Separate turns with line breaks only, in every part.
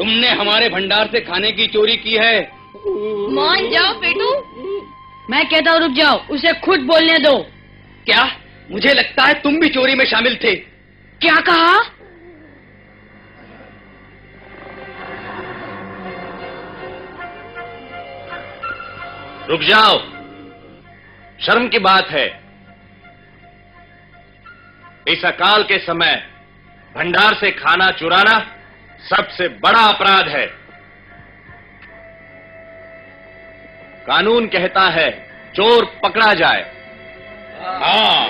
तुमने हमारे भंडार से खाने की चोरी की है।
मान जाओ पेटू। मैं कहता हूँ रुक जाओ, उसे खुद बोलने दो।
क्या? मुझे लगता है तुम भी चोरी में शामिल थे।
क्या कहा?
रुक जाओ, शर्म की बात है। इस अकाल के समय भंडार से खाना चुराना सबसे बड़ा अपराध है। कानून कहता है चोर पकड़ा जाए। हाँ,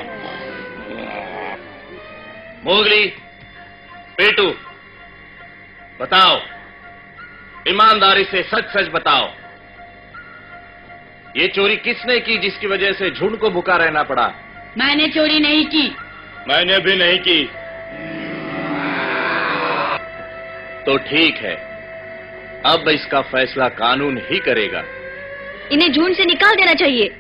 मोगली, पेटू, बताओ, ईमानदारी से सच सच बताओ, ये चोरी किसने की जिसकी वजह से झुंड को भूखा रहना पड़ा?
मैंने चोरी नहीं की।
मैंने भी नहीं की। तो ठीक है, अब इसका फैसला कानून ही करेगा।
इन्हें झुंड से निकाल देना चाहिए।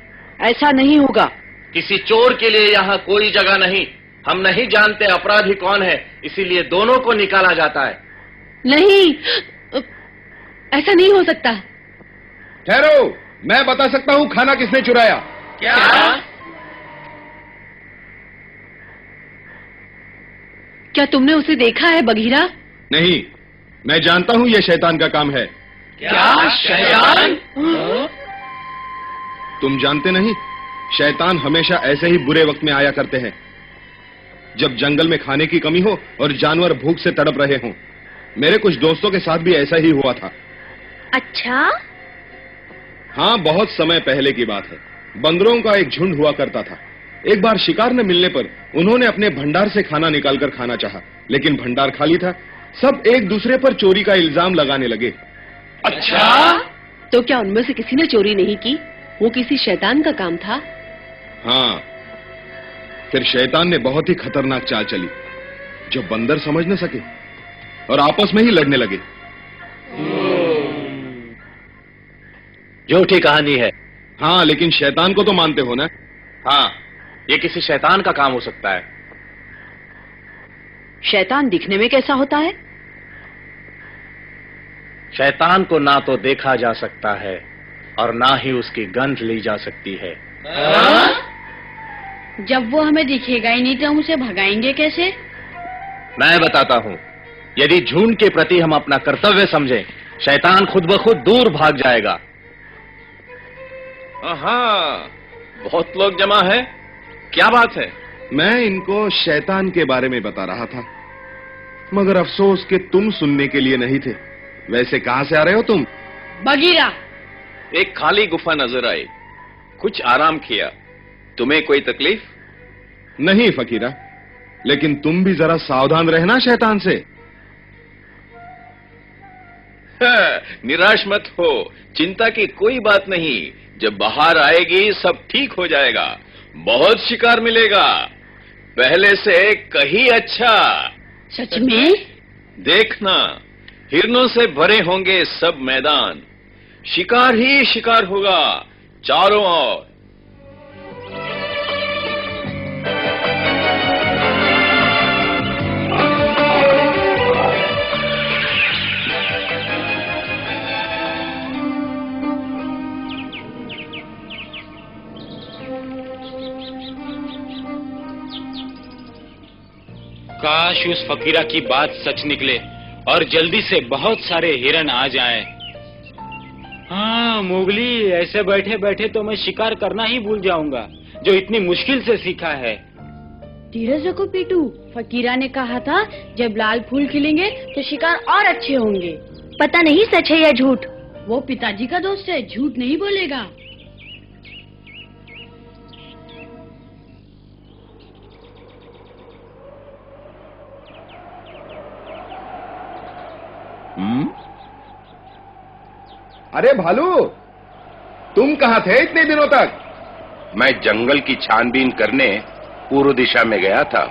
ऐसा नहीं होगा।
किसी चोर के लिए यहाँ कोई जगह नहीं। हम नहीं जानते अपराधी कौन है, इसीलिए दोनों को निकाला जाता है।
नहीं, ऐसा नहीं हो सकता।
ठहरो, मैं बता सकता हूँ खाना किसने चुराया।
क्या?
क्या तुमने उसे देखा है बगीरा?
नहीं, मैं जानता हूँ यह शैतान का काम है।
क्या शैतान?
तुम जानते नहीं, शैतान हमेशा ऐसे ही बुरे वक्त में आया करते हैं, जब जंगल में खाने की कमी हो और जानवर भूख से तड़प रहे हों। मेरे कुछ दोस्तों के साथ भी ऐसा ही हुआ था।
अच्छा?
हाँ, बहुत समय पहले की बात है। बंदरों का एक झुंड हुआ करता था। एक बार शिकार न मिलने पर उन्होंने अपने भंडार से खाना निकालकर खाना चाहा, लेकिन भंडार खाली था। सब एक दूसरे पर चोरी का इल्जाम लगाने लगे।
अच्छा?
तो क्या उनमें से किसी ने चोरी नहीं की? वो किसी शैतान का काम था?
हाँ, फिर शैतान ने बहुत ही खतरनाक चाल चली, जो बंदर समझ न सके और आपस में ही लड़ने लगे।
झूठी कहानी है।
हाँ, लेकिन शैतान को तो मानते हो ना?
हाँ, ये किसी शैतान का काम हो सकता है।
शैतान दिखने में कैसा होता है?
शैतान को ना तो देखा जा सकता है और ना ही उसकी गंध ली जा सकती है।
जब वो हमें दिखेगा ही नहीं तो हम उसे भगाएंगे कैसे?
मैं बताता हूं, यदि झुंड के प्रति हम अपना कर्तव्य समझें, शैतान खुद ब खुद दूर भाग जाएगा। हाँ, बहुत लोग जमा है। क्या बात है?
मैं इनको शैतान के बारे में बता रहा था, मगर अफसोस कि तुम सुनने के लिए नहीं थे। वैसे कहां से आ रहे हो तुम?
बगीरा।
एक खाली गुफा नजर आई, कुछ आराम किया। तुम्हें कोई तकलीफ?
नहीं फकीरा, लेकिन तुम भी जरा सावधान रहना शैतान से।
निराश मत हो, चिंता की कोई बात नहीं। जब बाहर आएगी सब ठीक हो जाएगा। बहुत शिकार मिलेगा, पहले से कहीं अच्छा।
सच में?
देखना, हिरनों से भरे होंगे सब मैदान। शिकार ही शिकार होगा चारों ओर।
काश उस फकीरा की बात सच निकले और जल्दी से बहुत सारे हिरन आ जाएं। हाँ मोगली, ऐसे बैठे बैठे तो मैं शिकार करना ही भूल जाऊंगा, जो इतनी मुश्किल से सीखा है।
धीरज रखो पेटू, फकीरा ने कहा था जब लाल फूल खिलेंगे तो शिकार और अच्छे होंगे।
पता नहीं सच है या झूठ।
वो पिताजी का दोस्त है, झूठ नहीं बोलेगा।
अरे भालू, तुम कहां थे इतने दिनों तक?
मैं जंगल की छानबीन करने पूर्व दिशा में गया था।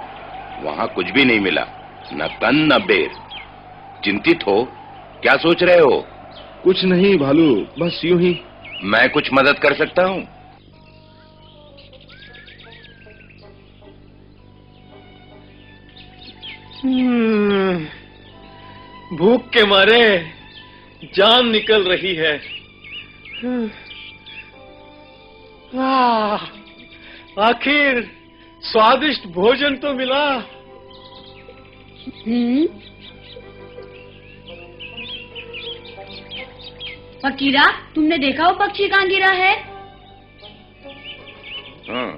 वहां कुछ भी नहीं मिला, न कन न बेर। चिंतित हो? क्या सोच रहे हो?
कुछ नहीं भालू, बस यूं ही।
मैं कुछ मदद कर सकता हूं?
भूख के मारे जान निकल रही है। आखिर स्वादिष्ट भोजन तो मिला।
फकीरा, तुमने देखा वो पक्षी कहाँ गिरा है?
हाँ,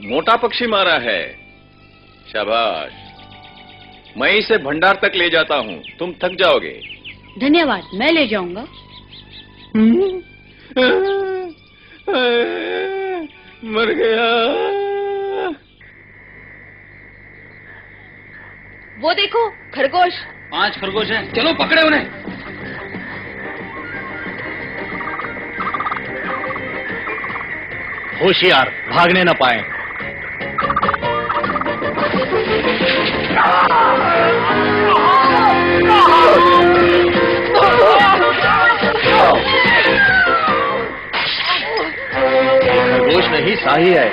मोटा पक्षी मारा है। शाबाश, मैं इसे भंडार तक ले जाता हूँ, तुम थक जाओगे।
धन्यवाद, मैं ले जाऊंगा।
मर गया।
वो देखो खरगोश।
5 खरगोश हैं, चलो पकड़े उन्हें।
होशियार, भागने न पाए। खरगोश नहीं, शाही है।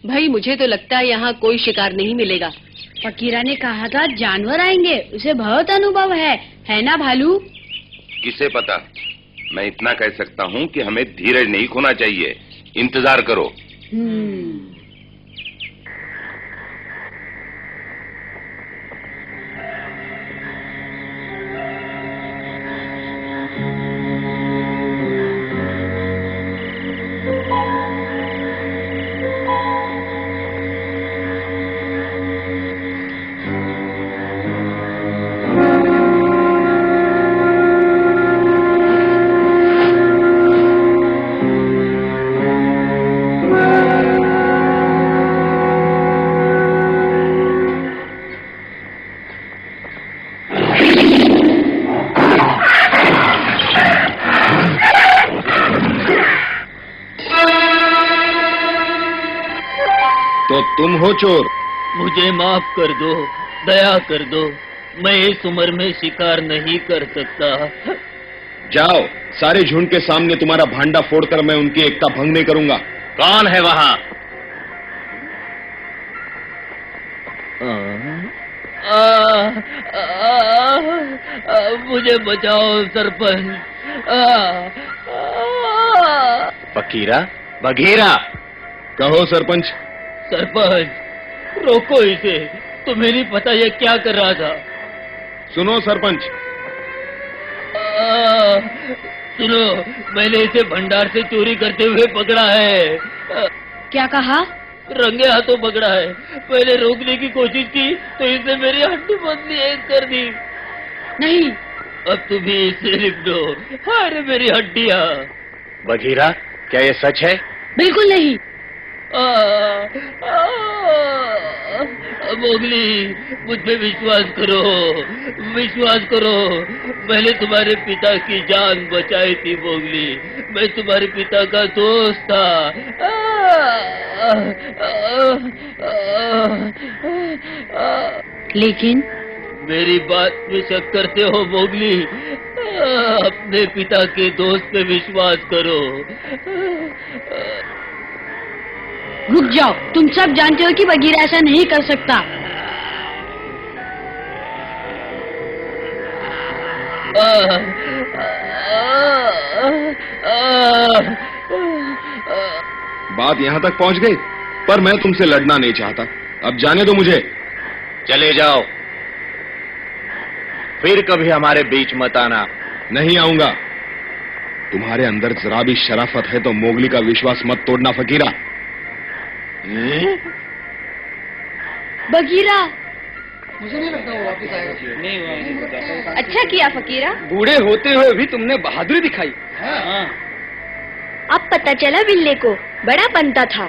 भाई मुझे तो लगता है यहाँ कोई शिकार नहीं मिलेगा।
फकीरा ने कहा था जानवर आएंगे, उसे बहुत अनुभव है ना भालू?
किसे पता, मैं इतना कह सकता हूँ कि हमें धीरज नहीं खोना चाहिए। इंतजार करो।
तो तुम हो चोर?
मुझे माफ कर दो, दया कर दो, मैं इस उम्र में शिकार नहीं कर सकता।
जाओ, सारे झुंड के सामने तुम्हारा भांडा फोड़कर मैं उनकी एकता भंग नहीं करूंगा।
कौन है वहां?
मुझे बचाओ सरपंच।
फकीरा, बघीरा।
कहो सरपंच।
सरपंच रोको इसे, तुम्हें नहीं पता ये क्या कर रहा था।
सुनो सरपंच।
सुनो, मैंने इसे भंडार से चोरी करते हुए पकड़ा है।
क्या कहा?
रंगे हाथों पकड़ा है। मैंने रोकने की कोशिश की तो इसने मेरी हड्डी बंदी कर दी।
नहीं।
अब तुम ही इसे निपटो। अरे मेरी हड्डियां।
बघीरा, क्या ये सच है?
बिल्कुल नहीं।
मोगली, मुझ पे विश्वास करो, विश्वास करो। मैंने तुम्हारे पिता की जान बचाई थी मोगली, मैं तुम्हारे पिता का दोस्त था।
लेकिन
मेरी बात में शक करते हो मोगली? अपने पिता के दोस्त पे विश्वास करो।
रुक जाओ, तुम सब जानते हो कि बघीरा ऐसा नहीं कर सकता।
बात यहाँ तक पहुँच गई, पर मैं तुमसे लड़ना नहीं चाहता। अब जाने दो मुझे।
चले जाओ, फिर कभी हमारे बीच मत आना।
नहीं आऊंगा। तुम्हारे अंदर जरा भी शराफत है तो मोगली का विश्वास मत तोड़ना फकीरा।
बघीरा,
मुझे नहीं लगता वो वापस आएगा।
अच्छा किया फकीरा,
बूढ़े होते हुए भी तुमने बहादुरी दिखाई।
अब पता चला बिल्ले को, बड़ा बनता था।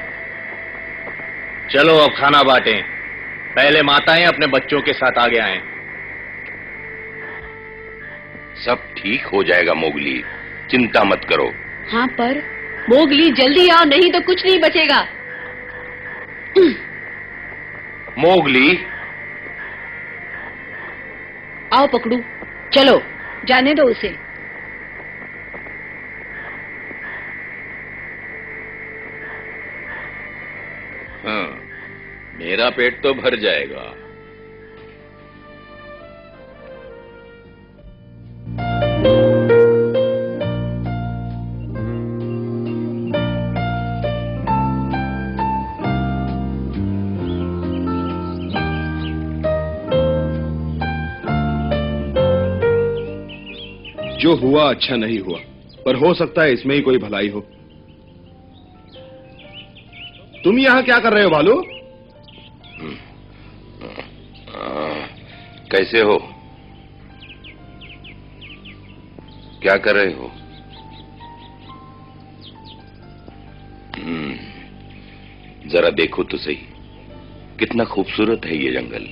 चलो अब खाना बांटें। पहले माताएं अपने बच्चों के साथ आगे आएं।
सब ठीक हो जाएगा मोगली, चिंता मत करो।
हाँ पर मोगली जल्दी आओ, नहीं तो कुछ नहीं बचेगा।
मोगली,
आओ पकड़ू। चलो, जाने दो उसे।
हाँ, मेरा पेट तो भर जाएगा।
जो हुआ अच्छा नहीं हुआ, पर हो सकता है इसमें ही कोई भलाई हो। तुम यहां क्या कर रहे हो भालू?
कैसे हो? क्या कर रहे हो? जरा देखो तो सही, कितना खूबसूरत है ये जंगल।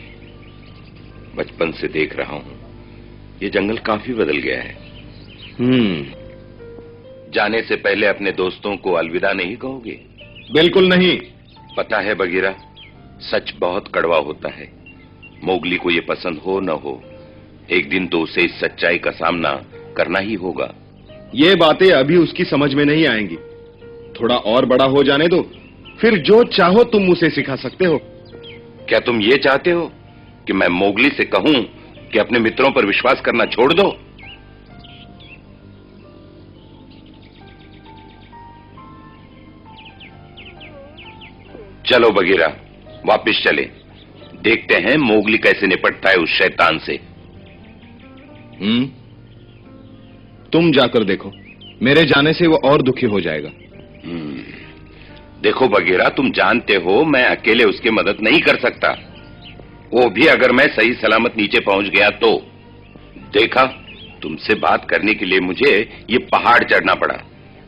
बचपन से देख रहा हूं, ये जंगल काफी बदल गया है। जाने से पहले अपने दोस्तों को अलविदा नहीं कहोगे?
बिल्कुल नहीं।
पता है बगीरा, सच बहुत कड़वा होता है। मोगली को ये पसंद हो न हो, एक दिन तो उसे इस सच्चाई का सामना करना ही होगा।
ये बातें अभी उसकी समझ में नहीं आएंगी। थोड़ा और बड़ा हो जाने दो, फिर जो चाहो तुम उसे सिखा सकते हो।
क्या तुम ये चाहते हो कि मैं मोगली से कहूं कि अपने मित्रों पर विश्वास करना छोड़ दो? चलो बगीरा, वापस चले, देखते हैं मोगली कैसे निपटता है उस शैतान से।
तुम जाकर देखो, मेरे जाने से वो और दुखी हो जाएगा।
देखो बगीरा, तुम जानते हो मैं अकेले उसकी मदद नहीं कर सकता, वो भी अगर मैं सही सलामत नीचे पहुंच गया तो। देखा, तुमसे बात करने के लिए मुझे ये पहाड़ चढ़ना पड़ा।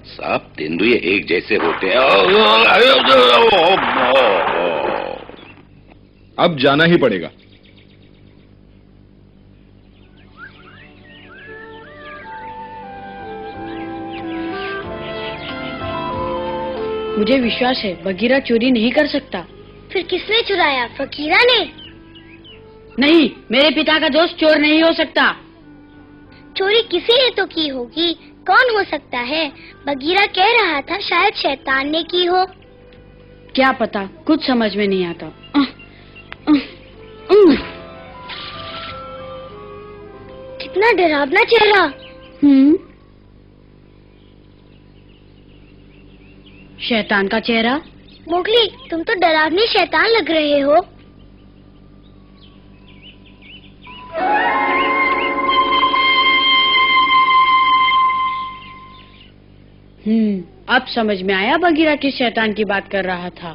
सब तेंदुए एक जैसे होते हैं।
अब जाना ही पड़ेगा।
मुझे विश्वास है बगीरा चोरी नहीं कर सकता।
फिर किसने चुराया? फकीरा ने?
नहीं, मेरे पिता का दोस्त चोर नहीं हो सकता।
चोरी किसी ने तो की होगी, कौन हो सकता है? बगीरा कह रहा था शायद शैतान ने की हो।
क्या पता, कुछ समझ में नहीं आता।
कितना डरावना चेहरा।
शैतान का चेहरा।
मोगली, तुम तो डरावने शैतान लग रहे हो।
अब समझ में आया बगीरा किस शैतान की बात कर रहा था।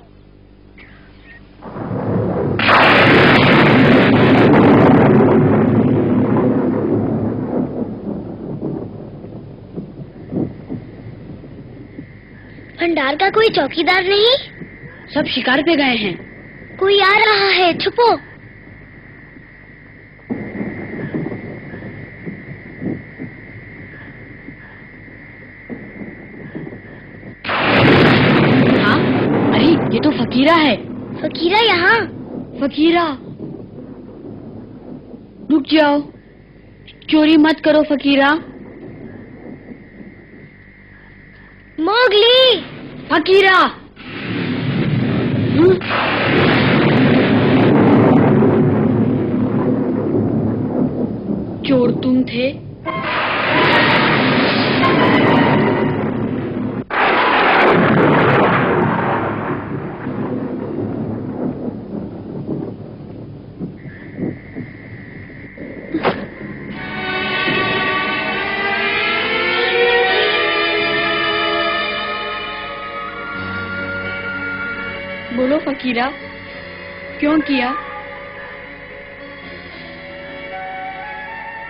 भंडार का कोई चौकीदार नहीं?
सब शिकार पे गए हैं।
कोई आ रहा है, छुपो।
हाँ, अरे ये तो फकीरा है।
फकीरा यहाँ?
फकीरा, रुक जाओ, चोरी मत करो फकीरा।
मोगली!
फकीरा! चोर तुम थे? बोलो फकीरा, क्यों किया?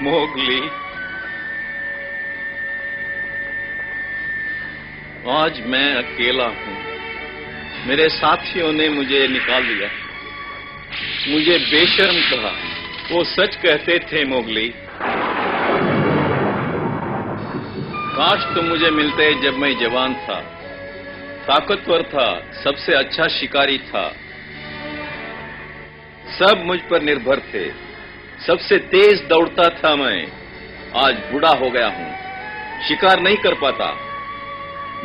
मोगली, आज मैं अकेला हूं। मेरे साथियों ने मुझे निकाल दिया, मुझे बेशर्म कहा। वो सच कहते थे मोगली। काश तुम मुझे मिलते जब मैं जवान था, ताकतवर था, सबसे अच्छा शिकारी था। सब मुझ पर निर्भर थे, सबसे तेज दौड़ता था मैं। आज बूढ़ा हो गया हूं, शिकार नहीं कर पाता।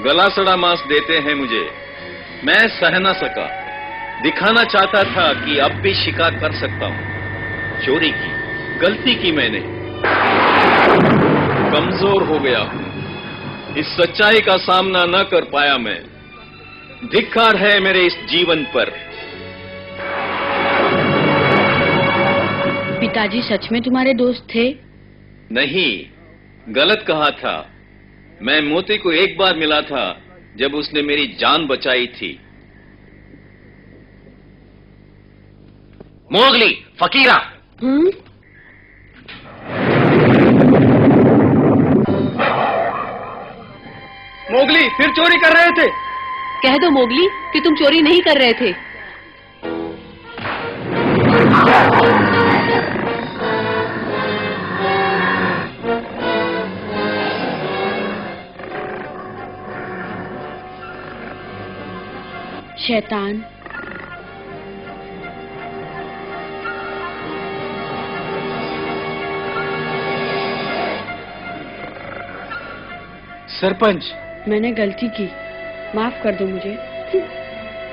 गला सड़ा मांस देते हैं मुझे, मैं सह न सका। दिखाना चाहता था कि अब भी शिकार कर सकता हूं। चोरी की, गलती की मैंने। कमजोर हो गया हूं, इस सच्चाई का सामना न कर पाया मैं। धिक्कार है मेरे इस जीवन पर।
पिताजी सच में तुम्हारे दोस्त थे?
नहीं, गलत कहा था। मैं मोती को एक बार मिला था जब उसने मेरी जान बचाई थी।
मोगली, फकीरा,
मोगली फिर चोरी कर रहे थे।
कह दो मोगली कि तुम चोरी नहीं कर रहे थे।
शैतान।
सरपंच,
मैंने गलती की, माफ कर दो मुझे।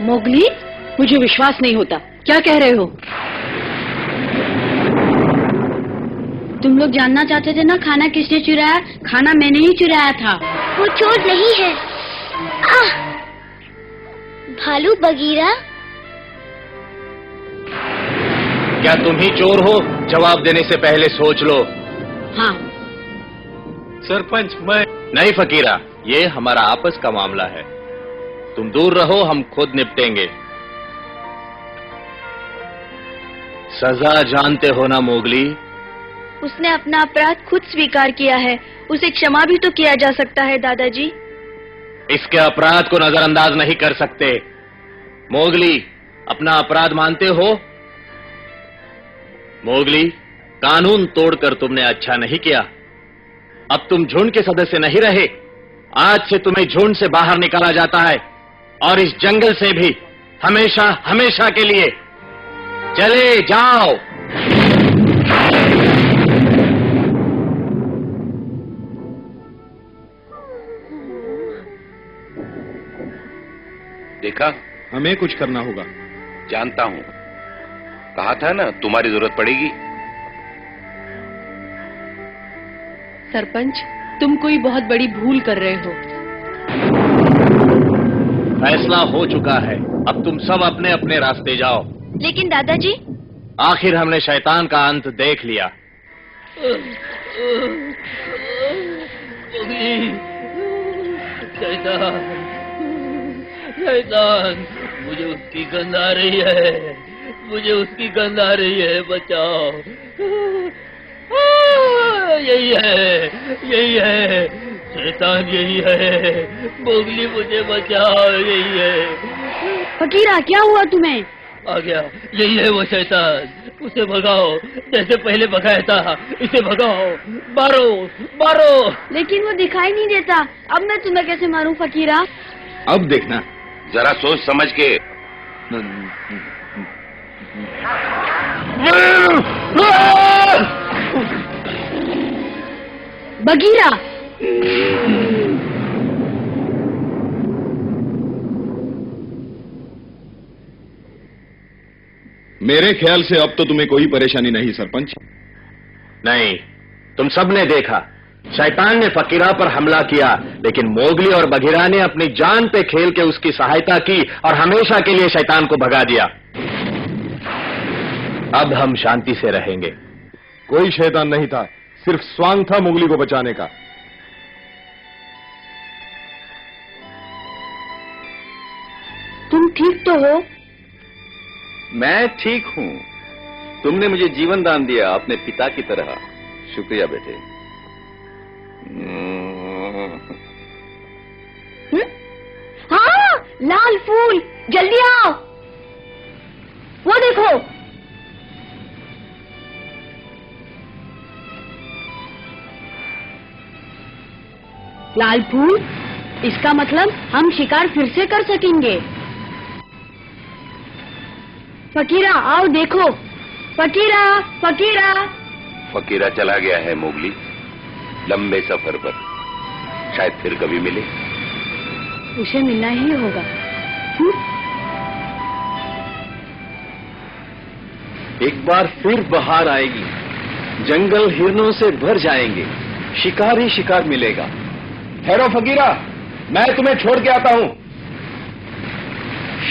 मोगली, मुझे विश्वास नहीं होता। क्या कह रहे हो?
तुम लोग जानना चाहते थे ना खाना किसने चुराया? खाना मैंने ही चुराया था।
वो चोर नहीं है। आह! भालू बगीरा।
क्या तुम ही चोर हो? जवाब देने से पहले सोच लो।
हाँ।
सरपंच, मैं
नहीं फकीरा, ये हमारा आपस का मामला है। तुम दूर रहो, हम खुद निपटेंगे। सजा जानते हो ना मोगली?
उसने अपना अपराध खुद स्वीकार किया है, उसे क्षमा भी तो किया जा सकता है दादाजी।
इसके अपराध को नजरअंदाज नहीं कर सकते। मोगली, अपना अपराध मानते हो? मोगली, कानून तोड़कर तुमने अच्छा नहीं किया। अब तुम झुंड के सदस्य नहीं रहे। आज से तुम्हें झुंड से बाहर निकाला जाता है, और इस जंगल से भी हमेशा हमेशा के लिए। चले जाओ।
देखा,
हमें कुछ करना होगा।
जानता हूं, कहा था ना तुम्हारी जरूरत पड़ेगी।
सरपंच, तुम कोई बहुत बड़ी भूल कर रहे हो।
फैसला हो चुका है, अब तुम सब अपने अपने रास्ते जाओ।
लेकिन दादाजी,
आखिर हमने शैतान का अंत देख लिया।
शैतान, शैतान, मुझे उसकी गंध आ रही है, मुझे उसकी गंध आ रही है, बचाओ। यही है, यही है, शैतान यही है, मोगली मुझे बचाओ, यही है।
फकीरा, क्या हुआ तुम्हें?
आ गया, यही है वो शैतान, उसे भगाओ, जैसे पहले भगाया था, इसे भगाओ, मारो, मारो।
लेकिन वो दिखाई नहीं देता, अब मैं तुम्हें कैसे मारूं फकीरा?
अब देखना।
जरा सोच समझ के।
बगीरा,
मेरे ख्याल से अब तो तुम्हें कोई परेशानी नहीं सरपंच।
नहीं, तुम सबने देखा, शैतान ने फकीरा पर हमला किया, लेकिन मोगली और बगीरा ने अपनी जान पे खेल के उसकी सहायता की और हमेशा के लिए शैतान को भगा दिया। अब हम शांति से रहेंगे।
कोई शैतान नहीं था, सिर्फ स्वांग था मोगली को बचाने का।
तुम ठीक तो हो?
मैं ठीक हूं। तुमने मुझे जीवन दान दिया अपने पिता की तरह। शुक्रिया बेटे।
हाँ, लाल फूल, जल्दी आओ। वो देखो। लाल फूल, इसका मतलब हम शिकार फिर से कर सकेंगे। फकीरा, आओ देखो। फकीरा, फकीरा।
फकीरा चला गया है मोगली, लंबे सफर पर। शायद फिर कभी मिले।
उसे मिलना ही होगा।
एक बार फिर बहार आएगी, जंगल हिरणों से भर जाएंगे, शिकार ही शिकार मिलेगा।
ठहरो फकीरा, मैं तुम्हें छोड़ के आता हूं।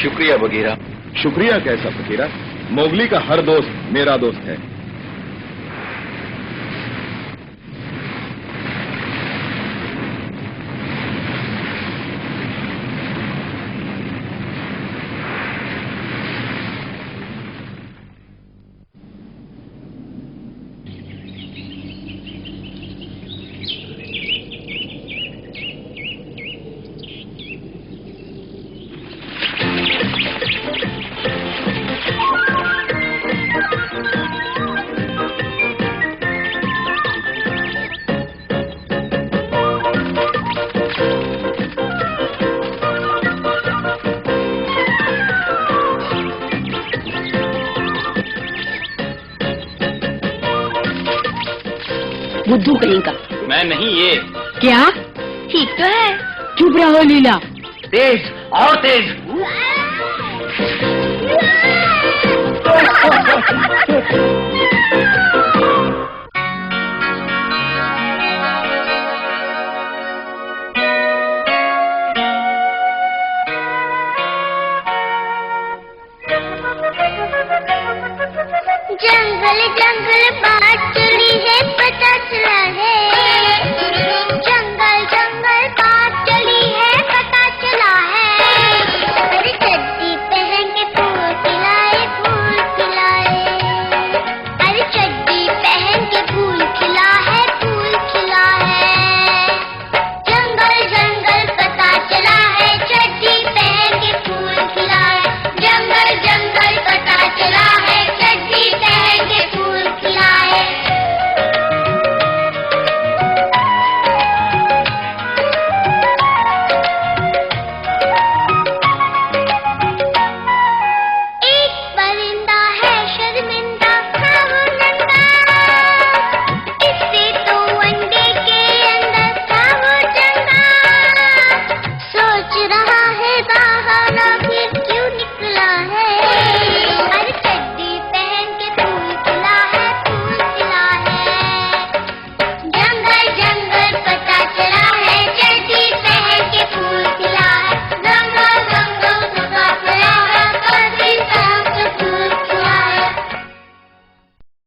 शुक्रिया बगीरा।
शुक्रिया कैसा फकीरा, मोगली का हर दोस्त मेरा दोस्त है।
बुद्धू कहीं का।
मैं नहीं, ये
क्या?
ठीक तो है।
चुप रहो लीला।
तेज और तेज।
जंगल जंगल बाहर